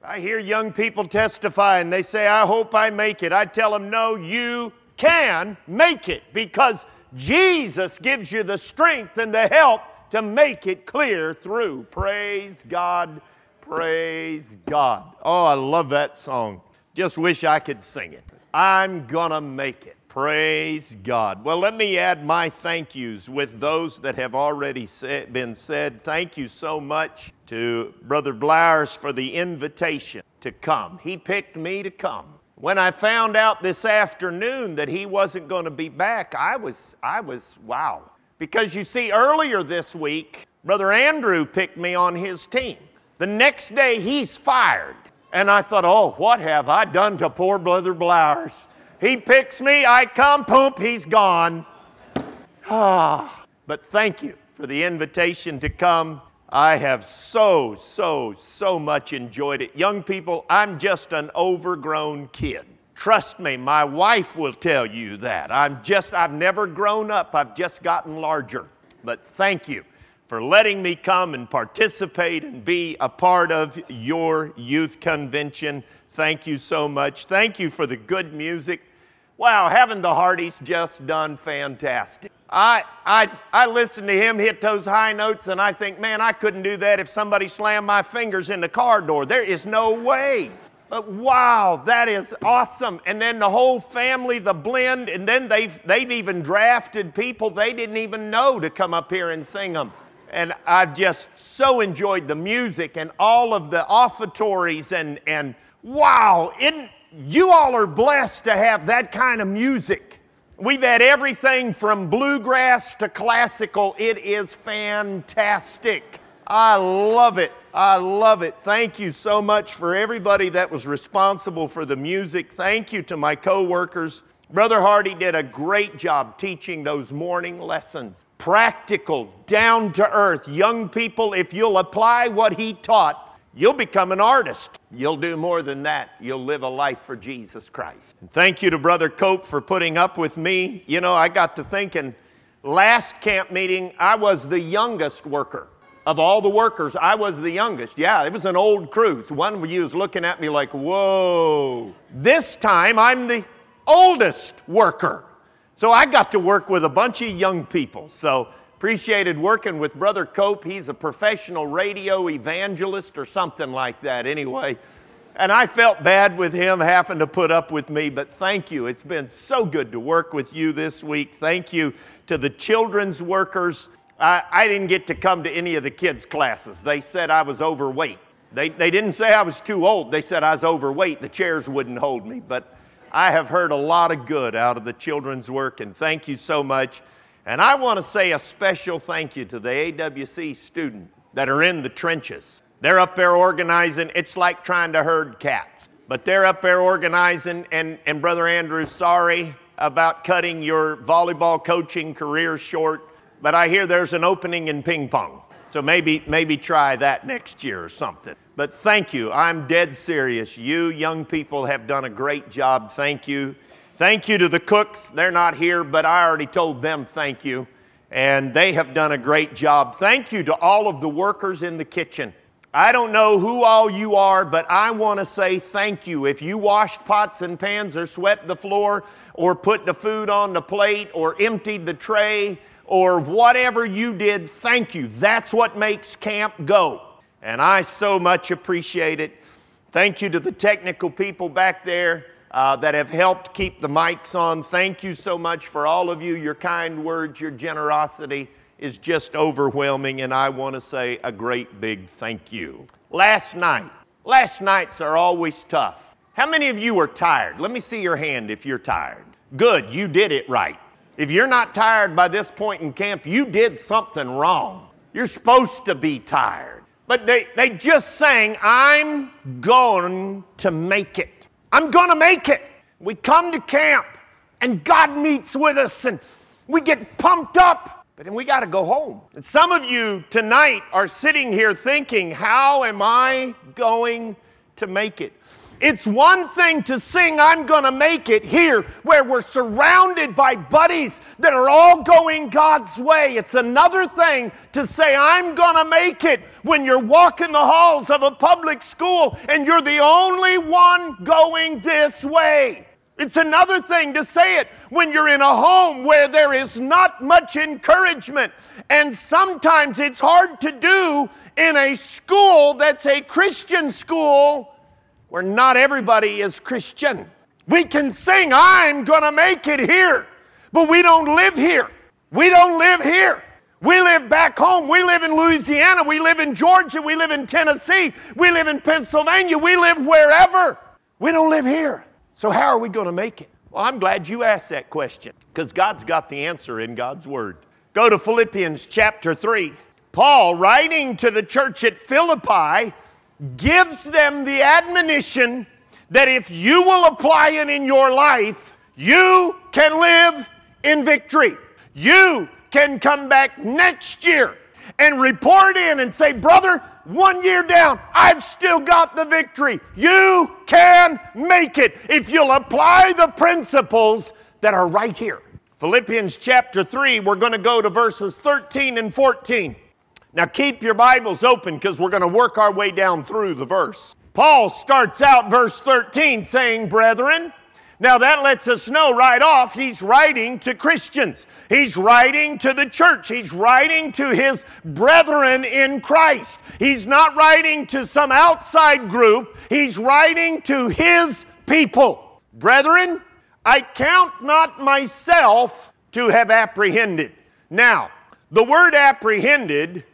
I hear young people testify and they say, I hope I make it. I tell them, no, you can make it because Jesus gives you the strength and the help to make it clear through. Praise God, praise God. Oh, I love that song. Just wish I could sing it. I'm gonna make it. Praise God. Well, let me add my thank yous with those that have already been said. Thank you so much to Brother Blowers for the invitation to come. He picked me to come. When I found out this afternoon that he wasn't going to be back, I was wow. Because you see, earlier this week, Brother Andrew picked me on his team. The next day, he's fired. And I thought, oh, what have I done to poor Brother Blowers? He picks me, I come, poop, he's gone. But thank you for the invitation to come. I have so much enjoyed it. Young people, I'm just an overgrown kid. Trust me, my wife will tell you that. I've never grown up, I've just gotten larger. But thank you for letting me come and participate and be a part of your youth convention. Thank you so much. Thank you for the good music. Wow, haven't the Hardys just done fantastic? I listen to him hit those high notes and I think, man, I couldn't do that if somebody slammed my fingers in the car door. There is no way. But wow, that is awesome. And then the whole family, the blend, and then they've even drafted people they didn't even know to come up here and sing them. And I've just so enjoyed the music and all of the offertories and wow, you all are blessed to have that kind of music. We've had everything from bluegrass to classical. It is fantastic. I love it. I love it. Thank you so much for everybody that was responsible for the music. Thank you to my co-workers. Brother Hardy did a great job teaching those morning lessons. Practical, down to earth. Young people, if you'll apply what he taught, you'll become an artist. You'll do more than that. You'll live a life for Jesus Christ. And thank you to Brother Cope for putting up with me. You know, I got to thinking, last camp meeting, I was the youngest worker. Of all the workers, I was the youngest. Yeah, it was an old crew. So one of you was looking at me like, whoa. This time, I'm the oldest worker. So I got to work with a bunch of young people. So appreciated working with Brother Cope. He's a professional radio evangelist or something like that anyway. And I felt bad with him having to put up with me, but thank you. It's been so good to work with you this week. Thank you to the children's workers. I didn't get to come to any of the kids' classes. They said I was overweight. They didn't say I was too old. They said I was overweight. The chairs wouldn't hold me. But I have heard a lot of good out of the children's work, and thank you so much. And I want to say a special thank you to the AWC students that are in the trenches. They're up there organizing. It's like trying to herd cats. But they're up there organizing, and Brother Andrew, sorry about cutting your volleyball coaching career short, but I hear there's an opening in ping pong. So maybe try that next year or something. But thank you. I'm dead serious. You young people have done a great job. Thank you. Thank you to the cooks. They're not here, but I already told them thank you. And they have done a great job. Thank you to all of the workers in the kitchen. I don't know who all you are, but I want to say thank you. If you washed pots and pans or swept the floor or put the food on the plate or emptied the tray or whatever you did, thank you. That's what makes camp go. And I so much appreciate it. Thank you to the technical people back there that have helped keep the mics on. Thank you so much for all of you. Your kind words, your generosity is just overwhelming, and I want to say a great big thank you. Last nights are always tough. How many of you are tired? Let me see your hand if you're tired. Good, you did it right. If you're not tired by this point in camp, you did something wrong. You're supposed to be tired. But they just sang, I'm going to make it. I'm going to make it. We come to camp, and God meets with us, and we get pumped up, but then we got to go home. And some of you tonight are sitting here thinking, how am I going to make it. It's one thing to sing, I'm going to make it here, where we're surrounded by buddies that are all going God's way. It's another thing to say, I'm going to make it when you're walking the halls of a public school and you're the only one going this way. It's another thing to say it when you're in a home where there is not much encouragement. And sometimes it's hard to do in a school that's a Christian school where not everybody is Christian. We can sing, I'm going to make it here, but we don't live here. We don't live here. We live back home. We live in Louisiana. We live in Georgia. We live in Tennessee. We live in Pennsylvania. We live wherever. We don't live here. So how are we going to make it? Well, I'm glad you asked that question, because God's got the answer in God's Word. Go to Philippians chapter 3. Paul, writing to the church at Philippi, gives them the admonition that if you will apply it in your life, you can live in victory. You can come back next year and report in and say, brother, 1 year down, I've still got the victory. You can make it if you'll apply the principles that are right here. Philippians chapter 3, we're going to go to verses 13 and 14. Now keep your Bibles open, because we're going to work our way down through the verse. Paul starts out verse 13 saying, brethren. Now that lets us know right off he's writing to Christians. He's writing to the church. He's writing to his brethren in Christ. He's not writing to some outside group. He's writing to his people. Brethren, I count not myself to have apprehended. Now, the word apprehended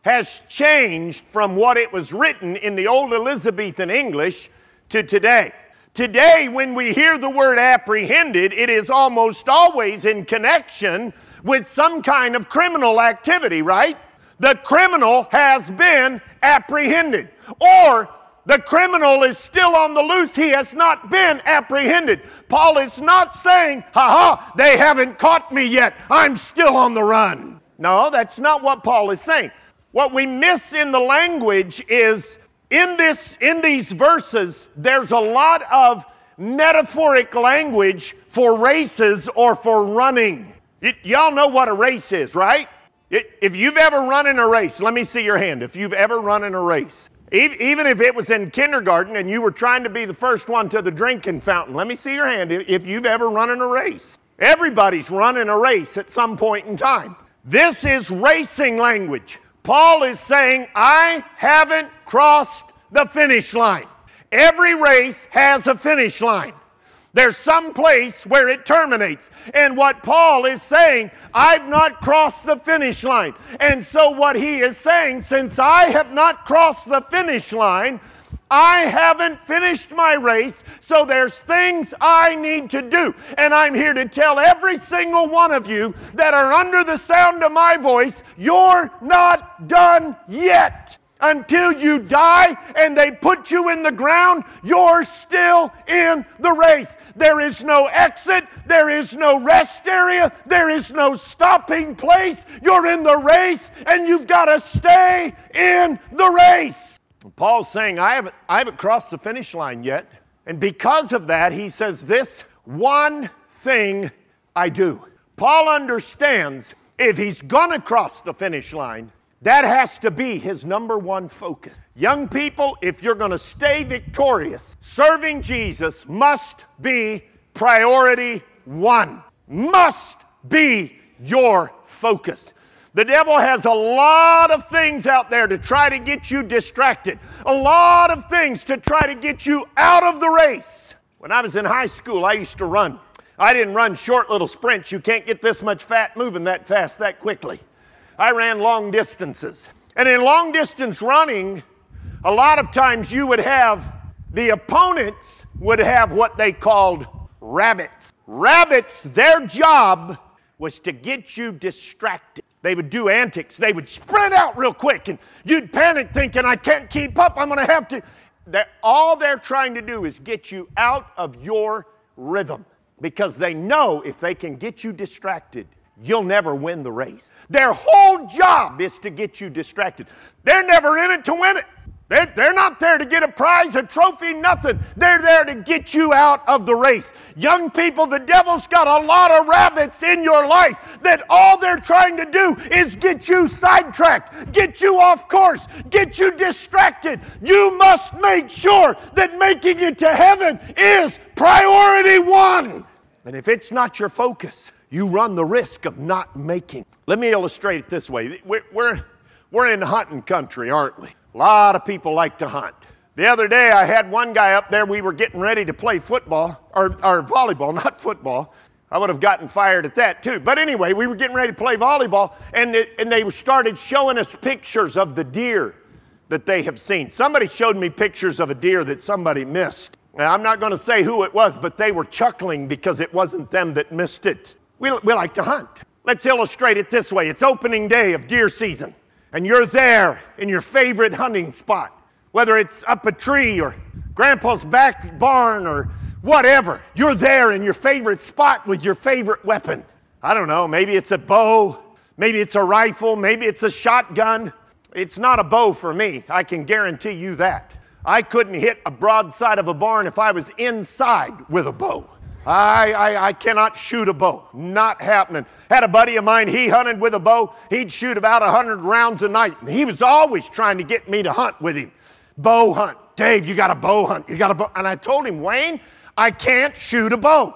has changed from what it was written in the old Elizabethan English to today. Today, when we hear the word apprehended, it is almost always in connection with some kind of criminal activity, right? The criminal has been apprehended. Or the criminal is still on the loose. He has not been apprehended. Paul is not saying, they haven't caught me yet. I'm still on the run. No, that's not what Paul is saying. What we miss in the language is in these verses, there's a lot of metaphoric language for races or for running. Y'all know what a race is, right? If you've ever run in a race, let me see your hand. If you've ever run in a race, even if it was in kindergarten and you were trying to be the first one to the drinking fountain, let me see your hand if you've ever run in a race. Everybody's running a race at some point in time. This is racing language. Paul is saying, I haven't crossed the finish line. Every race has a finish line. There's some place where it terminates. And what Paul is saying, I've not crossed the finish line. And so what he is saying, since I have not crossed the finish line, I haven't finished my race, so there's things I need to do. And I'm here to tell every single one of you that are under the sound of my voice, you're not done yet. Until you die and they put you in the ground, you're still in the race. There is no exit. There is no rest area. There is no stopping place. You're in the race and you've got to stay in the race. Paul's saying, I haven't crossed the finish line yet. And because of that, he says, this one thing I do. Paul understands if he's going to cross the finish line, that has to be his number one focus. Young people, if you're going to stay victorious, serving Jesus must be priority one. Must be your focus. The devil has a lot of things out there to try to get you distracted. A lot of things to try to get you out of the race. When I was in high school, I used to run. I didn't run short little sprints. You can't get this much fat moving that fast, that quickly. I ran long distances. And in long distance running, a lot of times you would have, the opponents would have what they called rabbits. Rabbits, their job was to get you distracted. They would do antics. They would sprint out real quick, and you'd panic thinking, I can't keep up. I'm going to have to. All they're trying to do is get you out of your rhythm, because they know if they can get you distracted, you'll never win the race. Their whole job is to get you distracted. They're never in it to win it. They're not there to get a prize, a trophy, nothing. They're there to get you out of the race. Young people, the devil's got a lot of rabbits in your life that all they're trying to do is get you sidetracked, get you off course, get you distracted. You must make sure that making it to heaven is priority one. And if it's not your focus, you run the risk of not making. Let me illustrate it this way. We're in hunting country, aren't we? A lot of people like to hunt. The other day, I had one guy up there. We were getting ready to play football, or volleyball, not football. I would have gotten fired at that too. But anyway, we were getting ready to play volleyball, and they started showing us pictures of the deer that they have seen. Somebody showed me pictures of a deer that somebody missed. Now, I'm not going to say who it was, but they were chuckling because it wasn't them that missed it. We like to hunt. Let's illustrate it this way. It's opening day of deer season. And you're there in your favorite hunting spot, whether it's up a tree or Grandpa's back barn or whatever. You're there in your favorite spot with your favorite weapon. I don't know, maybe it's a bow, maybe it's a rifle, maybe it's a shotgun. It's not a bow for me, I can guarantee you that. I couldn't hit a broadside of a barn if I was inside with a bow. I cannot shoot a bow. Not happening. Had a buddy of mine, he hunted with a bow. He'd shoot about 100 rounds a night. And he was always trying to get me to hunt with him. Bow hunt. Dave, you got a bow hunt. You got a bow. And I told him, Wayne, I can't shoot a bow.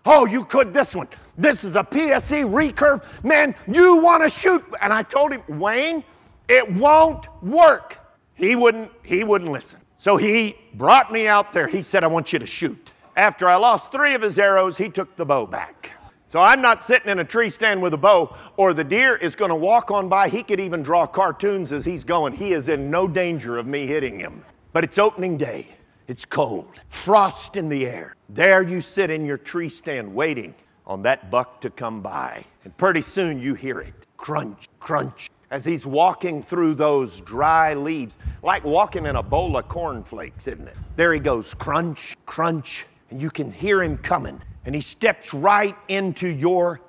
Oh, you could this one. This is a PSE recurve. Man, you want to shoot. And I told him, Wayne, it won't work. He wouldn't listen. So he brought me out there. He said, I want you to shoot. After I lost 3 of his arrows, he took the bow back. So I'm not sitting in a tree stand with a bow, or the deer is going to walk on by. He could even draw cartoons as he's going. He is in no danger of me hitting him. But it's opening day. It's cold. Frost in the air. There you sit in your tree stand waiting on that buck to come by. And pretty soon you hear it. Crunch, crunch. As he's walking through those dry leaves, like walking in a bowl of cornflakes, isn't it? There he goes, crunch, crunch. And you can hear him coming. And he steps right into your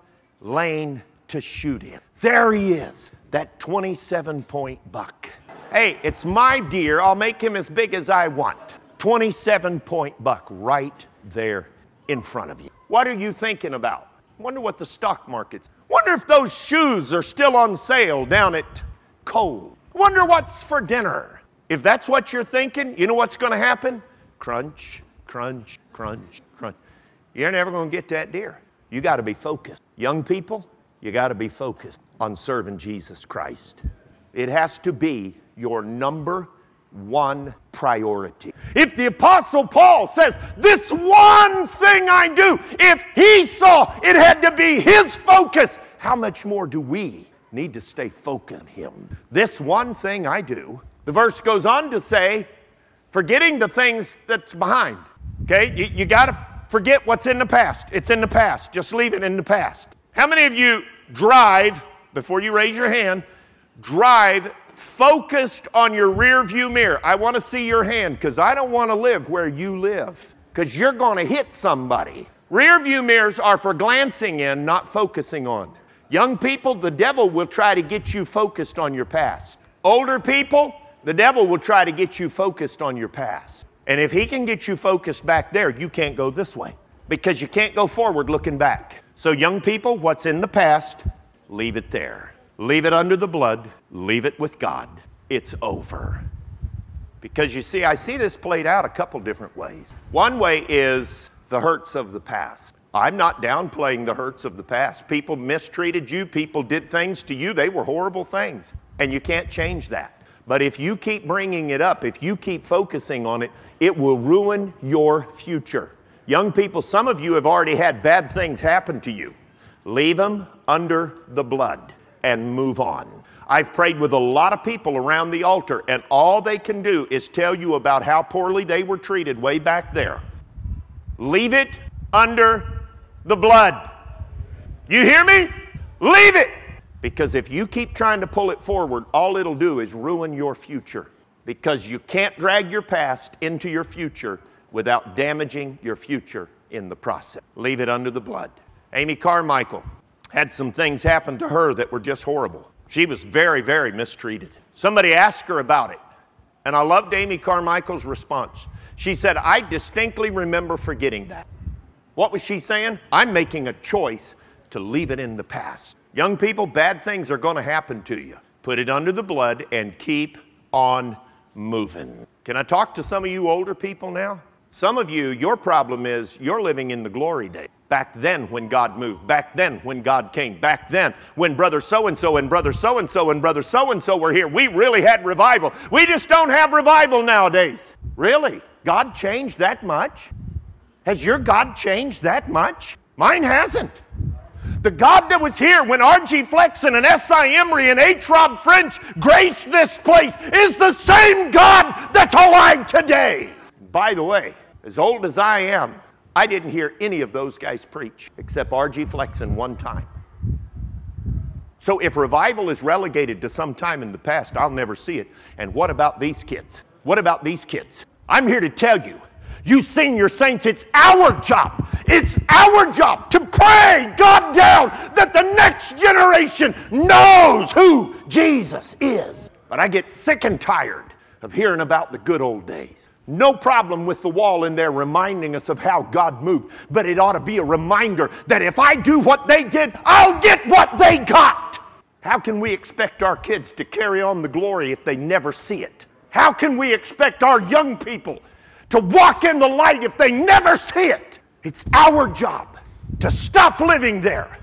lane to shoot him. There he is, that 27-point buck. Hey, it's my deer. I'll make him as big as I want. 27-point buck right there in front of you. What are you thinking about? Wonder what the stock market's. Wonder if those shoes are still on sale down at Kohl's. Wonder what's for dinner. If that's what you're thinking, you know what's going to happen? Crunch, crunch, crunch, crunch. You're never going to get that deer. You got to be focused. Young people, you got to be focused on serving Jesus Christ. It has to be your number one priority. If the Apostle Paul says, this one thing I do, if he saw it had to be his focus, how much more do we need to stay focused on him? This one thing I do, the verse goes on to say, forgetting the things that's behind. Okay, you got to forget what's in the past. It's in the past. Just leave it in the past. How many of you drive, before you raise your hand, drive focused on your rear view mirror? I want to see your hand because I don't want to live where you live because you're going to hit somebody. Rear view mirrors are for glancing in, not focusing on. Young people, the devil will try to get you focused on your past. Older people, the devil will try to get you focused on your past. And if he can get you focused back there, you can't go this way because you can't go forward looking back. So young people, what's in the past, leave it there. Leave it under the blood. Leave it with God. It's over. Because you see, I see this played out a couple different ways. One way is the hurts of the past. I'm not downplaying the hurts of the past. People mistreated you. People did things to you. They were horrible things. And you can't change that. But if you keep bringing it up, if you keep focusing on it, it will ruin your future. Young people, some of you have already had bad things happen to you. Leave them under the blood and move on. I've prayed with a lot of people around the altar, and all they can do is tell you about how poorly they were treated way back there. Leave it under the blood. You hear me? Leave it. Because if you keep trying to pull it forward, all it'll do is ruin your future. Because you can't drag your past into your future without damaging your future in the process. Leave it under the blood. Amy Carmichael had some things happen to her that were just horrible. She was very, very mistreated. Somebody asked her about it. And I loved Amy Carmichael's response. She said, I distinctly remember forgetting that. What was she saying? I'm making a choice to leave it in the past. Young people, bad things are going to happen to you. Put it under the blood and keep on moving. Can I talk to some of you older people now? Some of you, your problem is you're living in the glory days. Back then when God moved, back then when God came, back then when brother so-and-so and brother so-and-so and brother so-and-so were here, we really had revival. We just don't have revival nowadays. Really? God changed that much? Has your God changed that much? Mine hasn't. The God that was here when R.G. Flexon and S.I. Emery and H. Rob French graced this place is the same God that's alive today. By the way, as old as I am, I didn't hear any of those guys preach except R.G. Flexon one time. So if revival is relegated to some time in the past, I'll never see it. And what about these kids? What about these kids? I'm here to tell you, you senior saints, it's our job. It's our job to pray God down that the next generation knows who Jesus is. But I get sick and tired of hearing about the good old days. No problem with the wall in there reminding us of how God moved, but it ought to be a reminder that if I do what they did, I'll get what they got. How can we expect our kids to carry on the glory if they never see it? How can we expect our young people to walk in the light if they never see it? It's our job to stop living there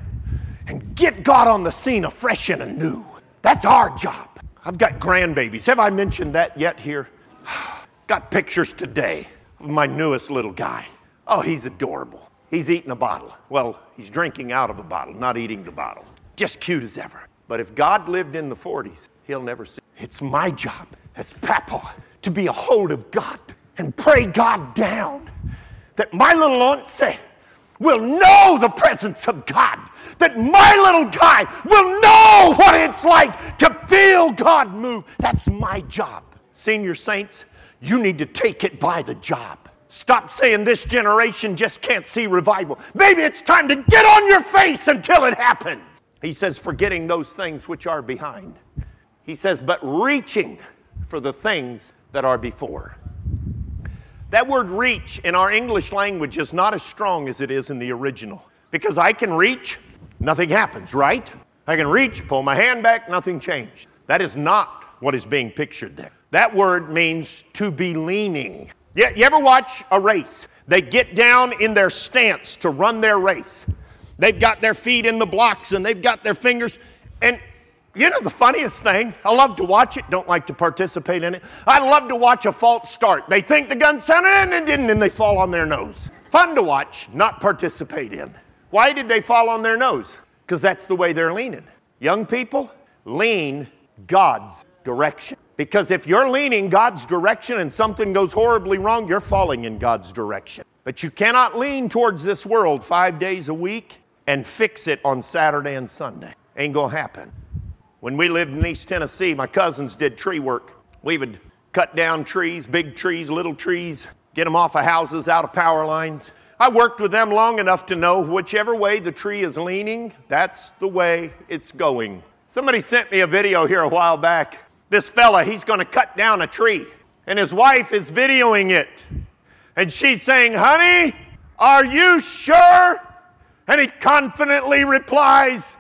and get God on the scene afresh and anew. That's our job. I've got grandbabies. Have I mentioned that yet here? Got pictures today of my newest little guy. Oh, he's adorable. He's eating a bottle. Well, he's drinking out of a bottle, not eating the bottle. Just cute as ever. But if God lived in the 40s, he'll never see it. It's my job as Papa to be a hold of God and pray God down that my little auntie will know the presence of God, that my little guy will know what it's like to feel God move. That's my job. Senior saints, you need to take it by the job. Stop saying this generation just can't see revival. Maybe it's time to get on your face until it happens. He says, forgetting those things which are behind. He says, but reaching for the things that are before. That word reach in our English language is not as strong as it is in the original. Because I can reach, nothing happens, right? I can reach, pull my hand back, nothing changed. That is not what is being pictured there. That word means to be leaning. You ever watch a race? They get down in their stance to run their race. They've got their feet in the blocks and they've got their fingers. And you know the funniest thing? I love to watch it, don't like to participate in it. I love to watch a false start. They think the gun sounded and it didn't, and they fall on their nose. Fun to watch, not participate in. Why did they fall on their nose? Because that's the way they're leaning. Young people, lean God's direction. Because if you're leaning God's direction and something goes horribly wrong, you're falling in God's direction. But you cannot lean towards this world 5 days a week and fix it on Saturday and Sunday. Ain't gonna happen. When we lived in East Tennessee, my cousins did tree work. We would cut down trees, big trees, little trees, get them off of houses, out of power lines. I worked with them long enough to know whichever way the tree is leaning, that's the way it's going. Somebody sent me a video here a while back. This fella, he's going to cut down a tree, and his wife is videoing it. And she's saying, honey, are you sure? And he confidently replies,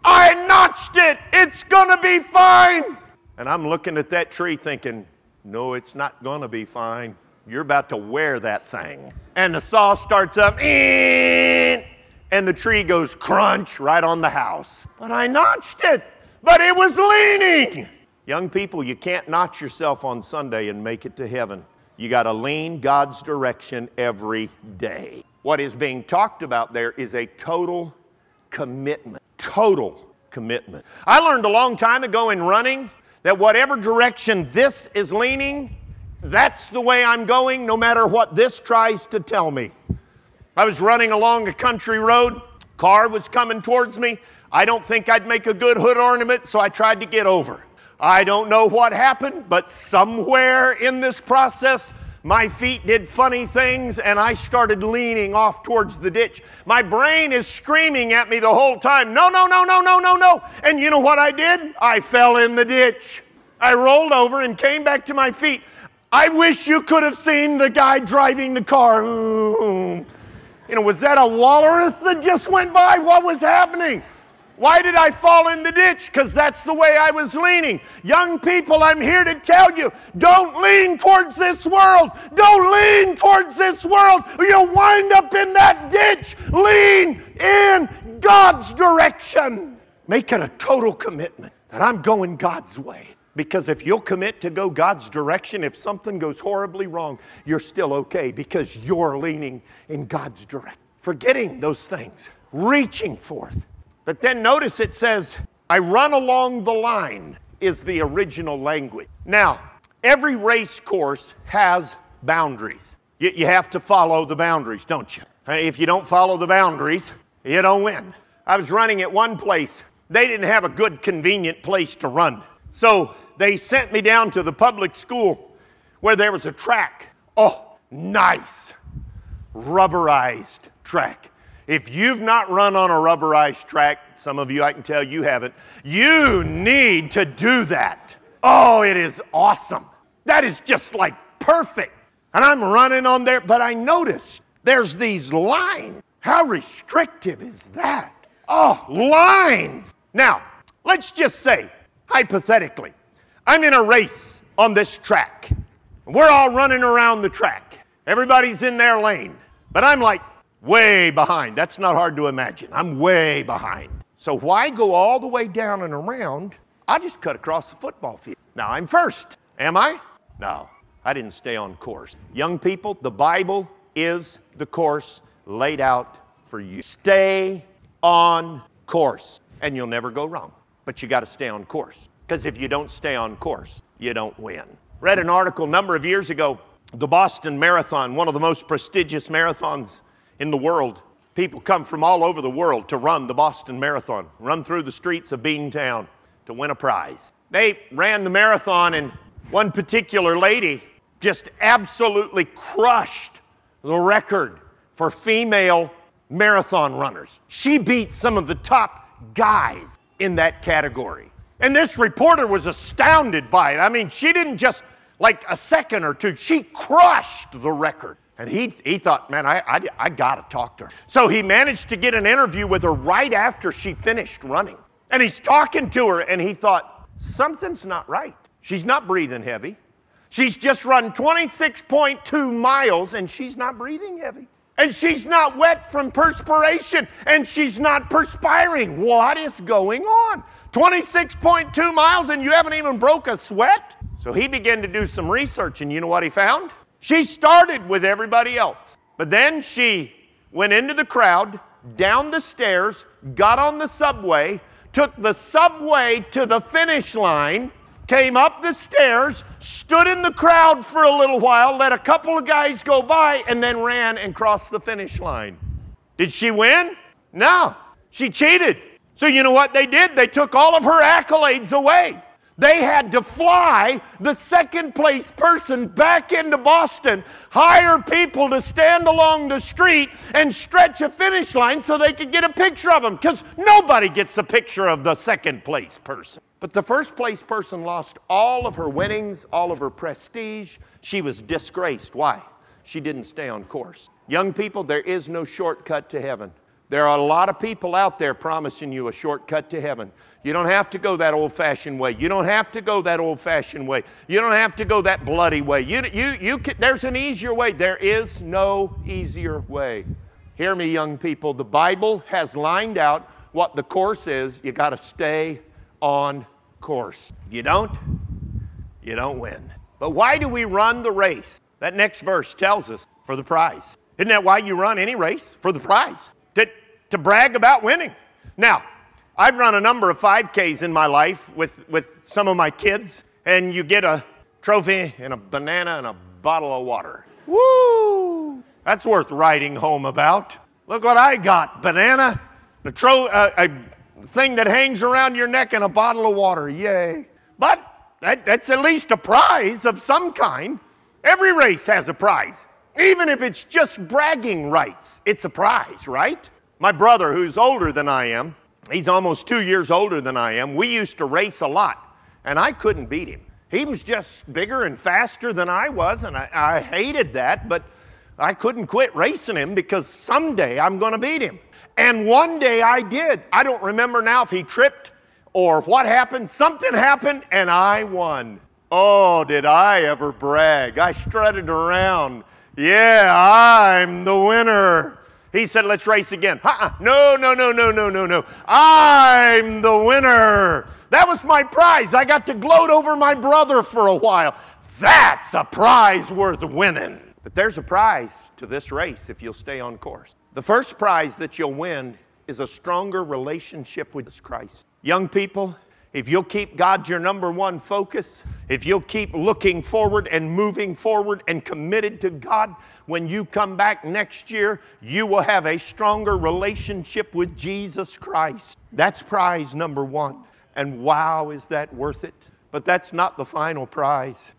I notched it. It's going to be fine. And I'm looking at that tree thinking, no, it's not going to be fine. You're about to wear that thing. And the saw starts up, and the tree goes crunch right on the house. But I notched it, but it was leaning. Young people, you can't notch yourself on Sunday and make it to heaven. You got to lean God's direction every day. What is being talked about there is a total commitment. Total commitment. I learned a long time ago in running that whatever direction this is leaning, that's the way I'm going, no matter what this tries to tell me. I was running along a country road. Car was coming towards me. I don't think I'd make a good hood ornament, so I tried to get over. I don't know what happened, but somewhere in this process, my feet did funny things, and I started leaning off towards the ditch. My brain is screaming at me the whole time, no, no, no, no, no, no, no. And you know what I did? I fell in the ditch. I rolled over and came back to my feet. I wish you could have seen the guy driving the car. You know, was that a walrus that just went by? What was happening? Why did I fall in the ditch? Because that's the way I was leaning. Young people, I'm here to tell you, don't lean towards this world. Don't lean towards this world, or you'll wind up in that ditch. Lean in God's direction. Make it a total commitment that I'm going God's way. Because if you'll commit to go God's direction, if something goes horribly wrong, you're still okay because you're leaning in God's direction. Forgetting those things, reaching forth. But then notice it says, I run along the line is the original language. Now, every race course has boundaries. You have to follow the boundaries, don't you? If you don't follow the boundaries, you don't win. I was running at one place. They didn't have a good, convenient place to run. So they sent me down to the public school where there was a track. Oh, nice, rubberized track. If you've not run on a rubberized track, some of you, I can tell you haven't, you need to do that. Oh, it is awesome. That is just like perfect. And I'm running on there, but I noticed there's these lines. How restrictive is that? Oh, lines. Now, let's just say, hypothetically, I'm in a race on this track. We're all running around the track. Everybody's in their lane. But I'm like way behind. That's not hard to imagine. I'm way behind. So why go all the way down and around? I'll just cut across the football field. Now I'm first. Am I? No, I didn't stay on course. Young people, the Bible is the course laid out for you. Stay on course and you'll never go wrong. But you got to stay on course. Because if you don't stay on course, you don't win. Read an article a number of years ago, the Boston Marathon, one of the most prestigious marathons in the world. People come from all over the world to run the Boston Marathon, run through the streets of Beantown to win a prize. They ran the marathon and one particular lady just absolutely crushed the record for female marathon runners. She beat some of the top guys in that category. And this reporter was astounded by it. I mean, she didn't just like a second or two, she crushed the record. And he thought, man, I got to talk to her. So he managed to get an interview with her right after she finished running. And he's talking to her, and he thought, something's not right. She's not breathing heavy. She's just run 26.2 miles, and she's not breathing heavy. And she's not wet from perspiration, and she's not perspiring. What is going on? 26.2 miles, and you haven't even broke a sweat? So he began to do some research, and you know what he found? She started with everybody else, but then she went into the crowd, down the stairs, got on the subway, took the subway to the finish line, came up the stairs, stood in the crowd for a little while, let a couple of guys go by, and then ran and crossed the finish line. Did she win? No, she cheated. So you know what they did? They took all of her accolades away. They had to fly the second place person back into Boston, hire people to stand along the street and stretch a finish line so they could get a picture of them, because nobody gets a picture of the second place person. But the first place person lost all of her winnings, all of her prestige. She was disgraced. Why? She didn't stay on course. Young people, there is no shortcut to heaven. There are a lot of people out there promising you a shortcut to heaven. You don't have to go that old-fashioned way. You don't have to go that old-fashioned way. You don't have to go that bloody way. There's an easier way. There is no easier way. Hear me, young people. The Bible has lined out what the course is. You got to stay on course. If you don't win. But why do we run the race? That next verse tells us, for the prize. Isn't that why you run any race? For the prize. To brag about winning. Now, I've run a number of 5Ks in my life with some of my kids, and you get a trophy and a banana and a bottle of water. Woo! That's worth writing home about. Look what I got. Banana, a thing that hangs around your neck, and a bottle of water. Yay. But that's at least a prize of some kind. Every race has a prize. Even if it's just bragging rights, it's a prize, right? My brother, who's older than I am, he's almost 2 years older than I am, we used to race a lot, and I couldn't beat him. He was just bigger and faster than I was, and I hated that, but I couldn't quit racing him because someday I'm going to beat him. And one day I did. I don't remember now if he tripped or what happened. Something happened, and I won. Oh, did I ever brag. I strutted around. Yeah, I'm the winner. He said, let's race again. No. I'm the winner. That was my prize. I got to gloat over my brother for a while. That's a prize worth winning. But there's a prize to this race if you'll stay on course. The first prize that you'll win is a stronger relationship with Christ. Young people, if you'll keep God your number one focus, if you'll keep looking forward and moving forward and committed to God, when you come back next year, you will have a stronger relationship with Jesus Christ. That's prize number one. And wow, is that worth it? But that's not the final prize.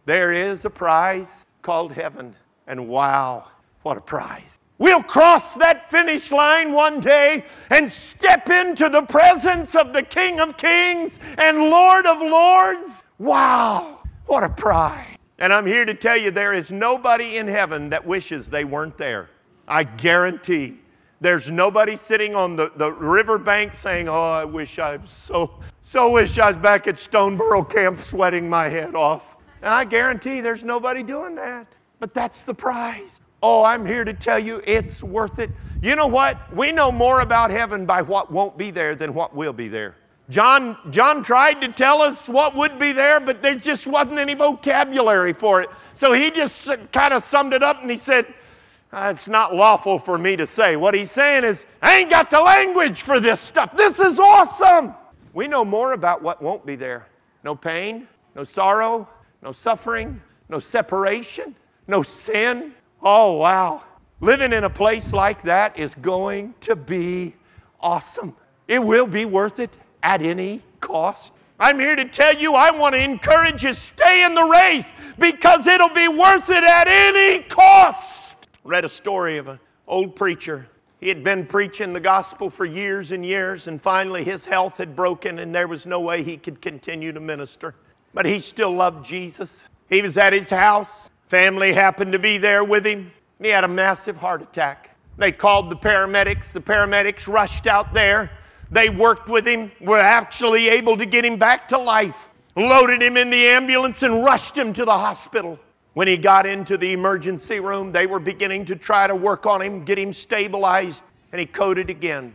There is a prize called heaven. And wow, what a prize. We'll cross that finish line one day and step into the presence of the King of Kings and Lord of Lords. Wow, what a prize. And I'm here to tell you there is nobody in heaven that wishes they weren't there. I guarantee there's nobody sitting on the riverbank saying, oh, I wish I wish I was back at Stoneboro Camp sweating my head off. And I guarantee there's nobody doing that. But that's the prize. Oh, I'm here to tell you it's worth it. You know what? We know more about heaven by what won't be there than what will be there. John tried to tell us what would be there, but there just wasn't any vocabulary for it. So he just kind of summed it up and he said, it's not lawful for me to say. What he's saying is, I ain't got the language for this stuff. This is awesome. We know more about what won't be there. No pain, no sorrow, no suffering, no separation, no sin. Oh, wow. Living in a place like that is going to be awesome. It will be worth it at any cost. I'm here to tell you, I want to encourage you, stay in the race because it'll be worth it at any cost. Read a story of an old preacher. He had been preaching the gospel for years and years, and finally his health had broken and there was no way he could continue to minister. But he still loved Jesus. He was at his house. Family happened to be there with him. And he had a massive heart attack. They called the paramedics. The paramedics rushed out there. They worked with him, were actually able to get him back to life, loaded him in the ambulance and rushed him to the hospital. When he got into the emergency room, they were beginning to try to work on him, get him stabilized, and he coded again,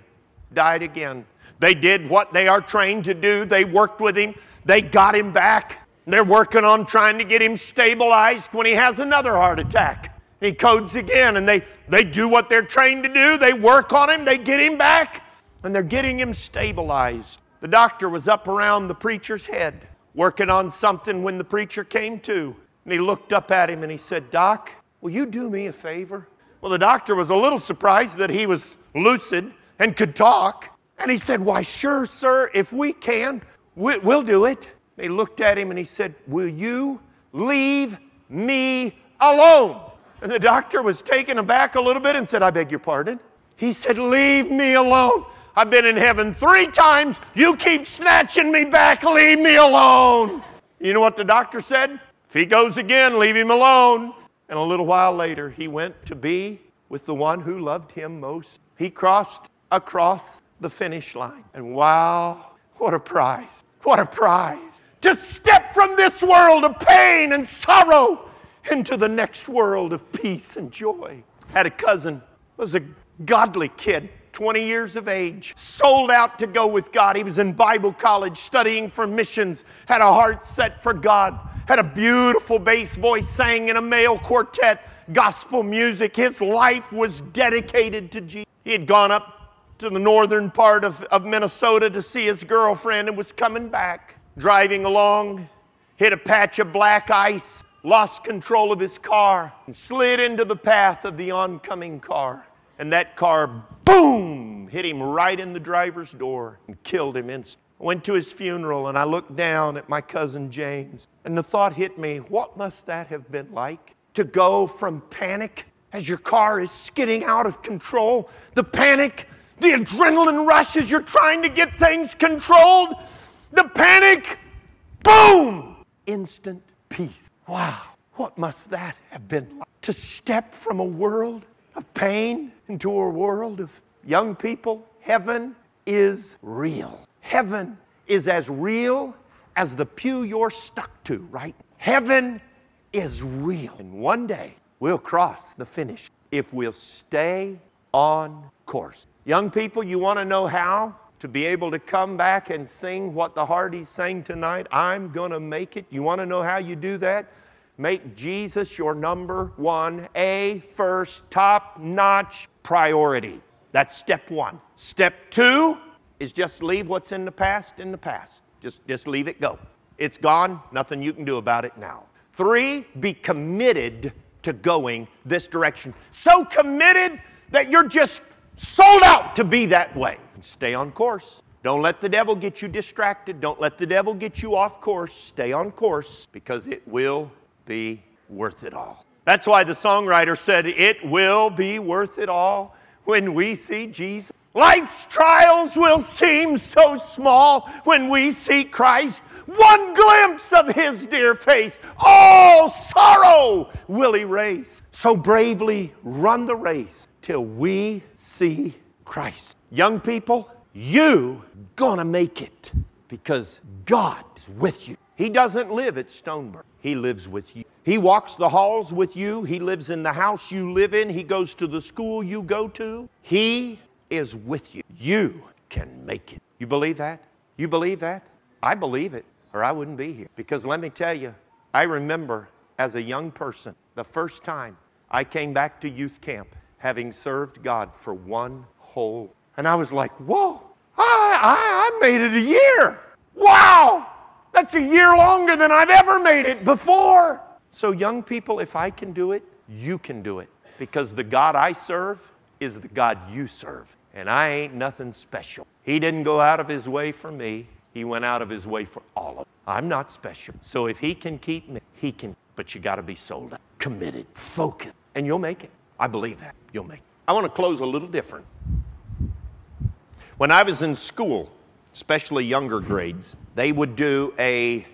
died again. They did what they are trained to do. They worked with him. They got him back. They're working on trying to get him stabilized when he has another heart attack. He codes again, and they do what they're trained to do. They work on him. They get him back, and they're getting him stabilized. The doctor was up around the preacher's head, working on something when the preacher came to. And he looked up at him, and he said, Doc, will you do me a favor? Well, the doctor was a little surprised that he was lucid and could talk. And he said, why, sure, sir, if we can, we'll do it. They looked at him and he said, will you leave me alone? And the doctor was taken aback a little bit and said, I beg your pardon? He said, leave me alone. I've been in heaven 3 times. You keep snatching me back. Leave me alone. You know what the doctor said? If he goes again, leave him alone. And a little while later, he went to be with the one who loved him most. He crossed across the finish line. And wow, what a prize. What a prize. To step from this world of pain and sorrow into the next world of peace and joy. Had a cousin, was a godly kid, 20 years of age, sold out to go with God. He was in Bible college studying for missions, had a heart set for God, had a beautiful bass voice, sang in a male quartet, gospel music. His life was dedicated to Jesus. He had gone up to the northern part of Minnesota to see his girlfriend and was coming back. Driving along, hit a patch of black ice, lost control of his car, and slid into the path of the oncoming car. And that car, boom, hit him right in the driver's door and killed him instantly. I went to his funeral and I looked down at my cousin James, and the thought hit me, what must that have been like? To go from panic as your car is skidding out of control, the panic, the adrenaline rush as you're trying to get things controlled, the panic, boom! instant peace. Wow, what must that have been like? To step from a world of pain into a world of young people. Heaven is real. Heaven is as real as the pew you're stuck to, right? Heaven is real. And one day we'll cross the finish if we'll stay on course. Young people, you want to know how to be able to come back and sing what the Hardys sang tonight? I'm gonna make it. You want to know how you do that? Make Jesus your number one, first, top-notch priority. That's step one. Step two is just leave what's in the past in the past. Just leave it go. It's gone. Nothing you can do about it now. 3, be committed to going this direction. So committed that you're just sold out to be that way. And stay on course. Don't let the devil get you distracted. Don't let the devil get you off course. Stay on course because it will be worth it all. That's why the songwriter said, it will be worth it all when we see Jesus. Life's trials will seem so small when we see Christ. One glimpse of His dear face, all sorrow will erase. So bravely run the race till we see Christ. Young people, you gonna make it because God is with you. He doesn't live at Stoneburg. He lives with you. He walks the halls with you. He lives in the house you live in. He goes to the school you go to. He is with you. You can make it. You believe that? You believe that? I believe it, or I wouldn't be here. Because let me tell you, I remember as a young person, the first time I came back to youth camp, having served God for one whole, and I was like, whoa, I made it a year. Wow, that's a year longer than I've ever made it before. So young people, if I can do it, you can do it. Because the God I serve is the God you serve. And I ain't nothing special. He didn't go out of His way for me. He went out of His way for all of us. I'm not special. So if He can keep me, He can. But you got to be sold out, committed, focused, and you'll make it. I believe that. You'll make it. I want to close a little different. When I was in school, especially younger grades, they would do a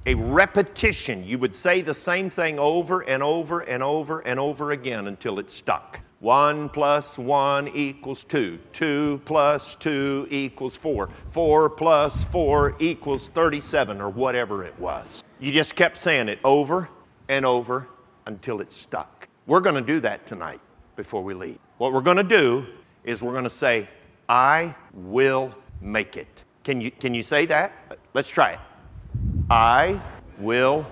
repetition. You would say the same thing over and over and over and over again until it stuck. 1 + 1 = 2. 2 + 2 = 4. 4 + 4 = 37, or whatever it was. You just kept saying it over and over until it stuck. We're going to do that tonight before we leave. What we're going to do is we're going to say, I will make it. Can you say that? Let's try it. I will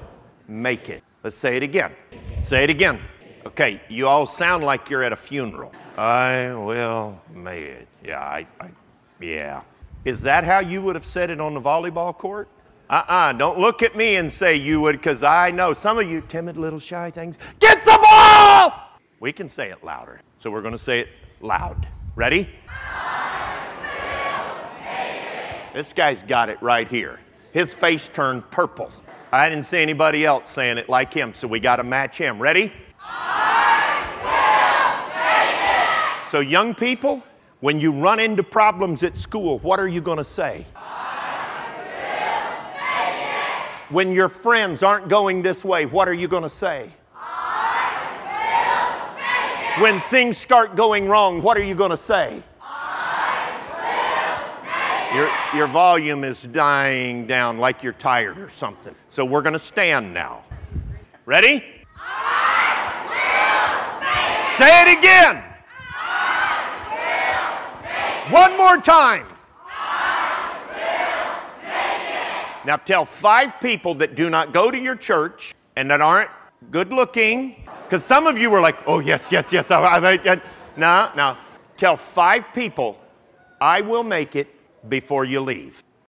make it. Let's say it again. Say it again. Okay, you all sound like you're at a funeral. I will make it. Yeah. Is that how you would have said it on the volleyball court? Don't look at me and say you would, because I know some of you timid little shy things. Get the ball! We can say it louder. So we're going to say it loud. Ready? I will make it. This guy's got it right here. His face turned purple. I didn't see anybody else saying it like him, so we got to match him. Ready? I will make it. So young people, when you run into problems at school, what are you going to say? I will make it. When your friends aren't going this way, what are you going to say? I will make it. When things start going wrong, what are you going to say? Your volume is dying down like you're tired or something. So we're going to stand now. Ready? I will make it. Say it again. I will make it. One more time. I will make it. Now tell 5 people that do not go to your church and that aren't good looking. Because some of you were like, oh, yes. No. Tell 5 people, I will make it, before you leave.